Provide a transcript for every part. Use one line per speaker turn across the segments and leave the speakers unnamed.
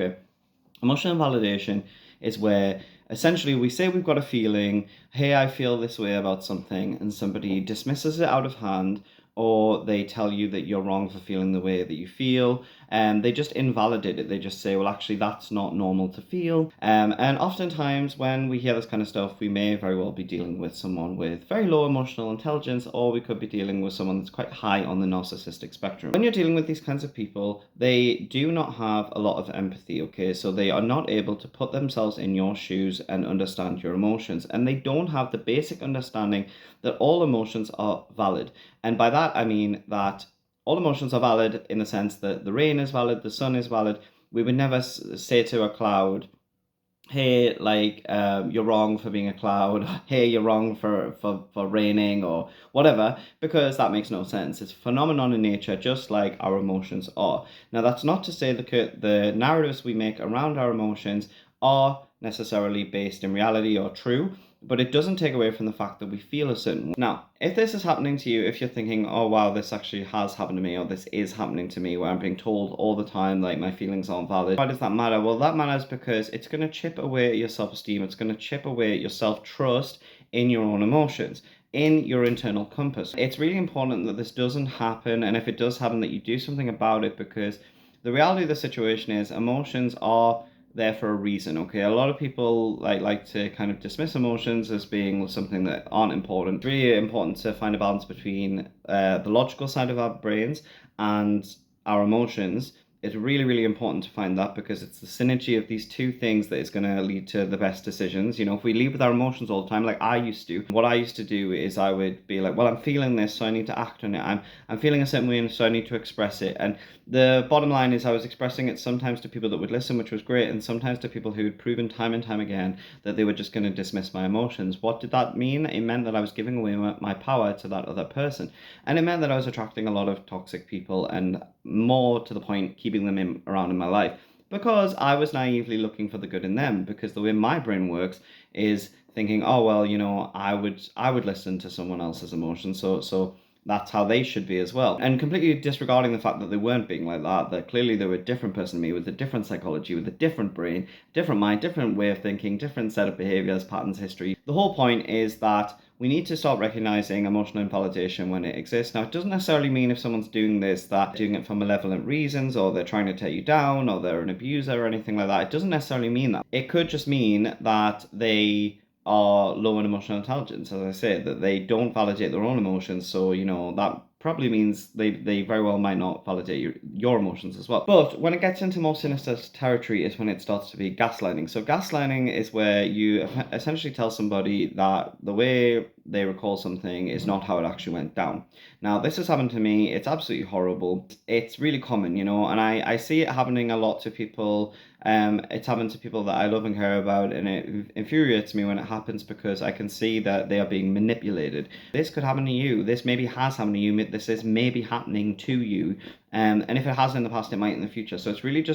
okay? Emotional invalidation is where essentially we say we've got a feeling, hey, I feel this way about something, and somebody dismisses it out of hand, or they tell you that you're wrong for feeling the way that you feel, and they just invalidate it. They just say, well, actually, that's not normal to feel. And oftentimes when we hear this kind of stuff, we may very well be dealing with someone with very low emotional intelligence, or we could be dealing with someone that's quite high on the narcissistic spectrum. When you're dealing with these kinds of people, they do not have a lot of empathy, okay? So they are not able to put themselves in your shoes and understand your emotions. And they don't have the basic understanding that all emotions are valid. And by that, I mean that all emotions are valid in the sense that the rain is valid, the sun is valid. We would never say to a cloud, hey, like, you're wrong for being a cloud. Hey, you're wrong for raining or whatever, because that makes no sense. It's a phenomenon in nature, just like our emotions are. Now, that's not to say that the narratives we make around our emotions are necessarily based in reality or true, but it doesn't take away from the fact that we feel a certain way. Now, if this is happening to you, if you're thinking, oh wow, this actually has happened to me, or this is happening to me, where I'm being told all the time, like, my feelings aren't valid, why does that matter? Well, that matters because it's going to chip away at your self-esteem, it's going to chip away at your self-trust in your own emotions, in your internal compass. It's really important that this doesn't happen, and if it does happen, that you do something about it, because the reality of the situation is emotions are there for a reason, okay? A lot of people like to kind of dismiss emotions as being something that aren't important. It's really important to find a balance between the logical side of our brains and our emotions. It's really, really important to find that, because it's the synergy of these two things that is going to lead to the best decisions. You know, if we lead with our emotions all the time, like I used to, what I used to do is I would be like, well, I'm feeling this, so I need to act on it. I'm feeling a certain way, so I need to express it. And the bottom line is I was expressing it sometimes to people that would listen, which was great, and sometimes to people who had proven time and time again that they were just going to dismiss my emotions. What did that mean? It meant that I was giving away my power to that other person. And it meant that I was attracting a lot of toxic people, and more to the point, keeping them around in my life, because I was naively looking for the good in them. Because the way my brain works is thinking, oh well, you know, I would listen to someone else's emotions, so that's how they should be as well. And completely disregarding the fact that they weren't being like that clearly they were a different person to me, with a different psychology, with a different brain, different mind, different way of thinking, different set of behaviors, patterns, history. The whole point is that we need to start recognizing emotional invalidation when it exists. Now, it doesn't necessarily mean if someone's doing this that they're doing it for malevolent reasons, or they're trying to tear you down, or they're an abuser or anything like that. It doesn't necessarily mean that. It could just mean that they are low in emotional intelligence, as I said, that they don't validate their own emotions. So, you know, that probably means they very well might not validate your emotions as well. But when it gets into more sinister territory is when it starts to be gaslighting. So gaslighting is where you essentially tell somebody that the way they recall something is not how it actually went down. Now, this has happened to me. It's absolutely horrible. It's really common, you know, and I see it happening a lot to people. It's happened to people that I love and care about, and it infuriates me when it happens, because I can see that they are being manipulated. This could happen to you. This maybe has happened to you. This is maybe happening to you. And if it has in the past, it might in the future. So it's really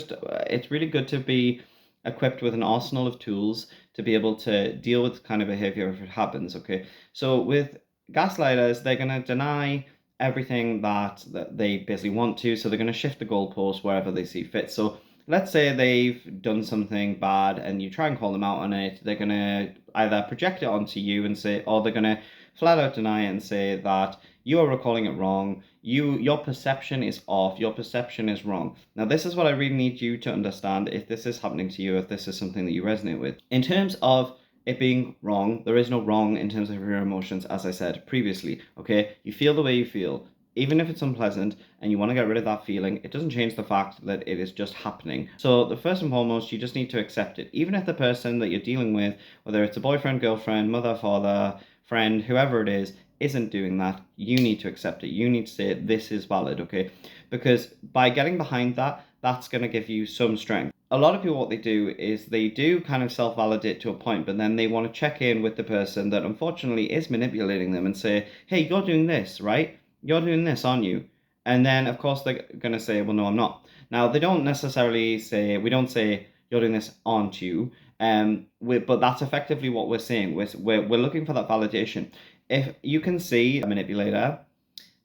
it's really good to be equipped with an arsenal of tools to be able to deal with kind of behavior if it happens, okay? So with gaslighters, they're going to deny everything that they basically want to. So they're going to shift the goalpost wherever they see fit. So let's say they've done something bad and you try and call them out on it. They're going to either project it onto you and say, or they're going to flat out deny it and say that you are recalling it wrong. Your perception is off. Your perception is wrong. Now, this is what I really need you to understand if this is happening to you, if this is something that you resonate with. In terms of it being wrong, there is no wrong in terms of your emotions, as I said previously, okay? You feel the way you feel. Even if it's unpleasant and you want to get rid of that feeling, it doesn't change the fact that it is just happening. So the first and foremost, you just need to accept it. Even if the person that you're dealing with, whether it's a boyfriend, girlfriend, mother, father, friend, whoever it is, isn't doing that, you need to accept it. You need to say, this is valid, okay? Because by getting behind that, that's going to give you some strength. A lot of people, what they do is they do kind of self-validate to a point, but then they want to check in with the person that unfortunately is manipulating them and say, hey, you're doing this, right? You're doing this, aren't you? And then, of course, they're going to say, well, no, I'm not. Now, they don't necessarily say, we don't say, you're doing this, aren't you? But that's effectively what we're saying. We're looking for that validation. If you can see a manipulator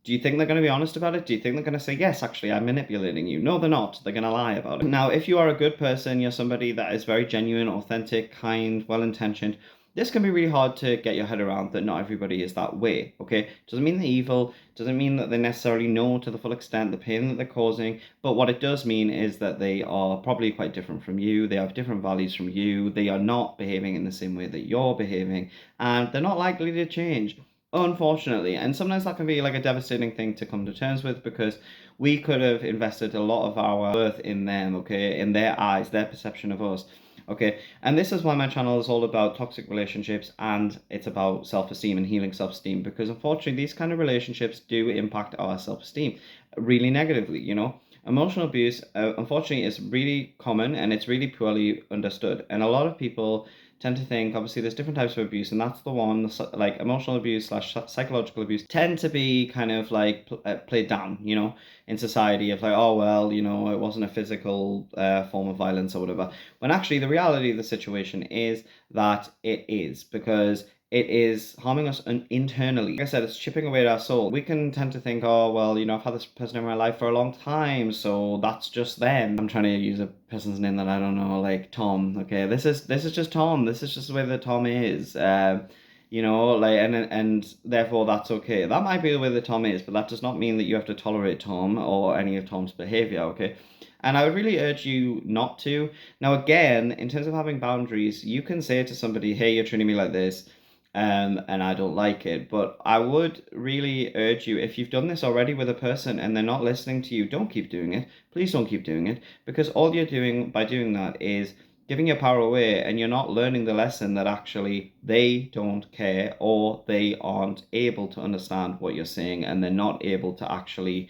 Do you think they're going to be honest about it? Do you think they're going to say, yes, actually, I'm manipulating you? No, they're not. They're going to lie about it. Now, if you are a good person, you're somebody that is very genuine, authentic, kind, well-intentioned, this can be really hard to get your head around that not everybody is that way, okay? Doesn't mean they're evil, doesn't mean that they necessarily know to the full extent the pain that they're causing, but what it does mean is that they are probably quite different from you, they have different values from you, they are not behaving in the same way that you're behaving, and they're not likely to change. Unfortunately, and sometimes that can be like a devastating thing to come to terms with because we could have invested a lot of our worth in them, okay, in their eyes, their perception of us, okay. And this is why my channel is all about toxic relationships and it's about self-esteem and healing self-esteem because unfortunately these kind of relationships do impact our self-esteem really negatively, you know. Emotional abuse, unfortunately, is really common and it's really poorly understood. And a lot of people tend to think, obviously, there's different types of abuse, and that's the one, like emotional abuse slash psychological abuse, tend to be kind of like played down, you know, in society of like, oh, well, you know, it wasn't a physical form of violence or whatever. When actually the reality of the situation is that it is, because it is harming us internally. Like I said, it's chipping away at our soul. We can tend to think, oh, well, you know, I've had this person in my life for a long time, so that's just them. I'm trying to use a person's name that I don't know, like Tom. Okay, this is just Tom. This is just the way that Tom is. You know, like, and therefore that's okay. That might be the way that Tom is, but that does not mean that you have to tolerate Tom or any of Tom's behavior, okay? And I would really urge you not to. Now, again, in terms of having boundaries, you can say to somebody, hey, you're treating me like this, and I don't like it. But I would really urge you, if you've done this already with a person and they're not listening to you, don't keep doing it. Please don't keep doing it, because all you're doing by doing that is giving your power away, and you're not learning the lesson that actually they don't care or they aren't able to understand what you're saying, and they're not able to actually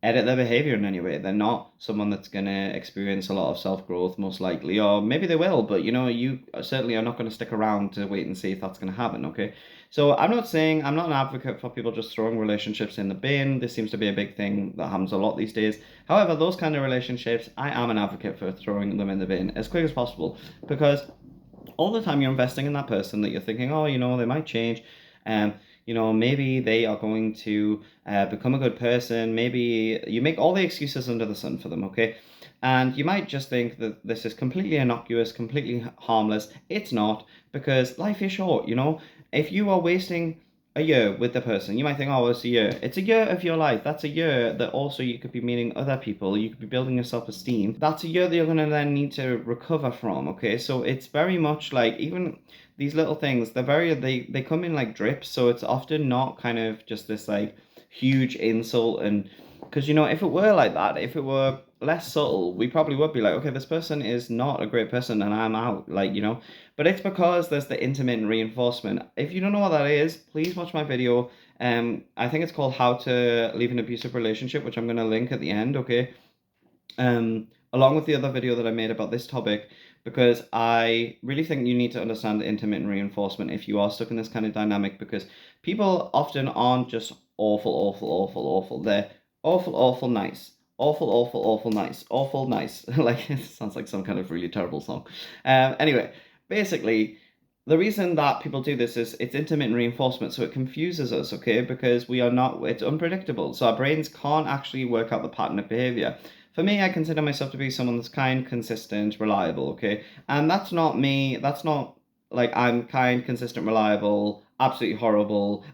edit their behavior in any way. They're not someone that's going to experience a lot of self-growth, most likely, or maybe they will, but you know, you certainly are not going to stick around to wait and see if that's going to happen, okay? So I'm not an advocate for people just throwing relationships in the bin. This seems to be a big thing that happens a lot these days. However, those kind of relationships, I am an advocate for throwing them in the bin as quick as possible, because all the time you're investing in that person that you're thinking, oh, you know, they might change. You know, maybe they are going to become a good person. Maybe you make all the excuses under the sun for them, okay? And you might just think that this is completely innocuous, completely harmless. It's not, because life is short, you know? If you are wasting a year with the person, you might think, oh, it's a year. It's a year of your life. That's a year that also you could be meeting other people. You could be building your self-esteem. That's a year that you're going to then need to recover from, okay? So it's very much like, even these little things, they come in like drips. So it's often not kind of just this like huge insult. And because, you know, if it were like that, if it were less subtle, we probably would be like, okay, this person is not a great person and I'm out, like, you know. But it's because there's the intermittent reinforcement. If you don't know what that is, please watch my video. I think it's called How to Leave an Abusive Relationship, which I'm going to link at the end, okay? Along with the other video that I made about this topic, because I really think you need to understand intermittent reinforcement if you are stuck in this kind of dynamic, because people often aren't just awful, awful, awful, awful. They're awful, awful, nice. Awful, awful, awful, nice. Awful, nice. Like, it sounds like some kind of really terrible song. Anyway, basically, the reason that people do this is it's intermittent reinforcement, so it confuses us, okay? Because it's unpredictable. So our brains can't actually work out the pattern of behavior. For me, I consider myself to be someone that's kind, consistent, reliable, okay? And that's not me. That's not like I'm kind, consistent, reliable, absolutely horrible,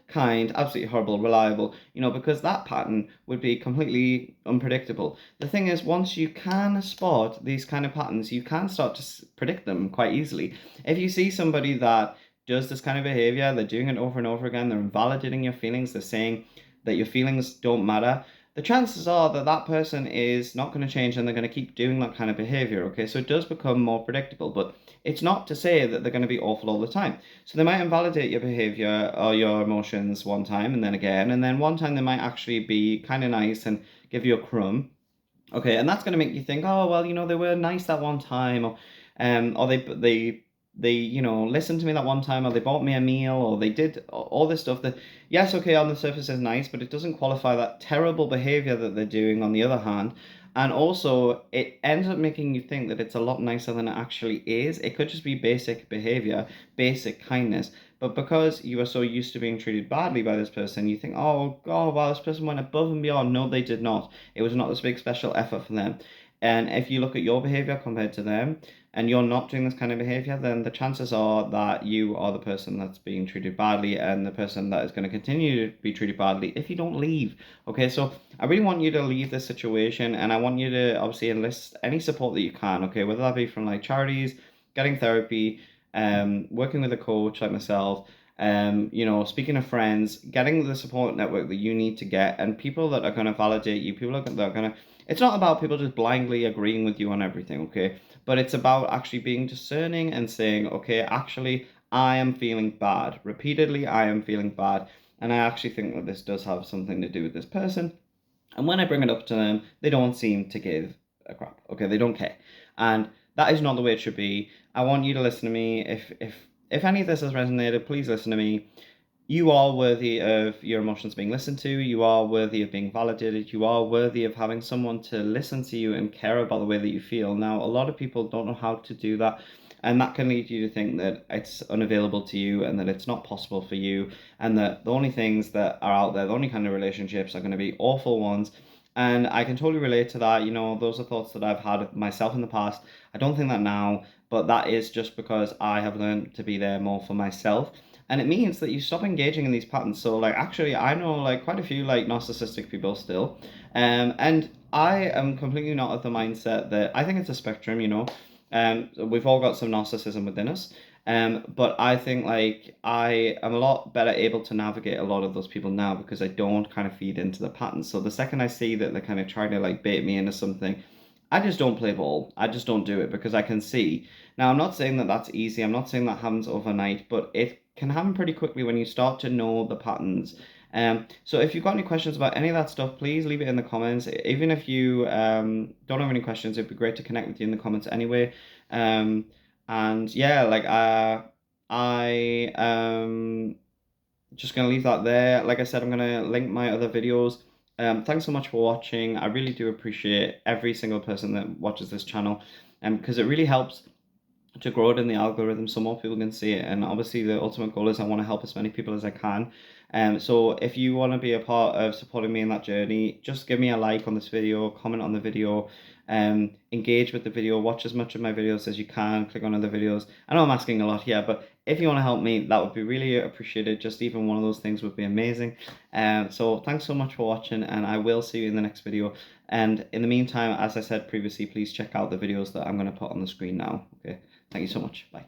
kind, absolutely horrible, reliable, you know, because that pattern would be completely unpredictable. The thing is, once you can spot these kind of patterns, you can start to predict them quite easily. If you see somebody that does this kind of behavior, they're doing it over and over again, they're invalidating your feelings, they're saying that your feelings don't matter, the chances are that that person is not going to change and they're going to keep doing that kind of behavior, okay? So it does become more predictable, but it's not to say that they're going to be awful all the time. So they might invalidate your behavior or your emotions one time and then again, and then one time they might actually be kind of nice and give you a crumb, okay? And that's going to make you think, oh, well, you know, they were nice that one time, or they you know, listened to me that one time, or they bought me a meal, or they did all this stuff that, yes, okay, on the surface is nice, but it doesn't qualify that terrible behavior that they're doing on the other hand. And also, it ends up making you think that it's a lot nicer than it actually is. It could just be basic behavior, basic kindness. But because you are so used to being treated badly by this person, you think, oh, God, wow, this person went above and beyond. No, they did not. It was not this big special effort for them. And if you look at your behavior compared to them, and you're not doing this kind of behavior, then the chances are that you are the person that's being treated badly and the person that is going to continue to be treated badly if you don't leave. Okay, so I really want you to leave this situation, and I want you to obviously enlist any support that you can, okay, whether that be from like charities, getting therapy, working with a coach like myself, speaking to friends, getting the support network that you need to get, and people that are going to validate you, people that are going to, it's not about people just blindly agreeing with you on everything, okay? But it's about actually being discerning and saying, okay, actually, I am feeling bad. Repeatedly, I am feeling bad. And I actually think that this does have something to do with this person. And when I bring it up to them, they don't seem to give a crap. Okay, they don't care. And that is not the way it should be. I want you to listen to me. If any of this has resonated, please listen to me. You are worthy of your emotions being listened to. You are worthy of being validated. You are worthy of having someone to listen to you and care about the way that you feel. Now, a lot of people don't know how to do that. And that can lead you to think that it's unavailable to you and that it's not possible for you. And that the only things that are out there, the only kind of relationships are going to be awful ones. And I can totally relate to that. Those are thoughts that I've had of myself in the past. I don't think that now, but that is just because I have learned to be there more for myself. And it means that you stop engaging in these patterns. So like actually I know like quite a few like narcissistic people still. And I am completely not of the mindset that I think it's a spectrum. We've all got some narcissism within us. But I think like I am a lot better able to navigate a lot of those people now because I don't kind of feed into the patterns. So the second I see that they're kind of trying to like bait me into something, I just don't play ball. I just don't do it because I can see. Now, I'm not saying that that's easy. I'm not saying that happens overnight, but it can happen pretty quickly when you start to know the patterns. So if you've got any questions about any of that stuff, please leave it in the comments. Even if you don't have any questions, it'd be great to connect with you in the comments anyway. And yeah, like I just gonna leave that there. Like I said, I'm gonna link my other videos. Thanks so much for watching. I really do appreciate every single person that watches this channel, because it really helps to grow it in the algorithm so more people can see it. And obviously the ultimate goal is I want to help as many people as I can. So if you want to be a part of supporting me in that journey, just give me a like on this video, comment on the video, engage with the video, watch as much of my videos as you can, click on other videos. I know I'm asking a lot here, but if you want to help me, that would be really appreciated. Just even one of those things would be amazing. So thanks so much for watching, and I will see you in the next video. And in the meantime, as I said previously, please check out the videos that I'm going to put on the screen now. Okay. Thank you so much. Bye.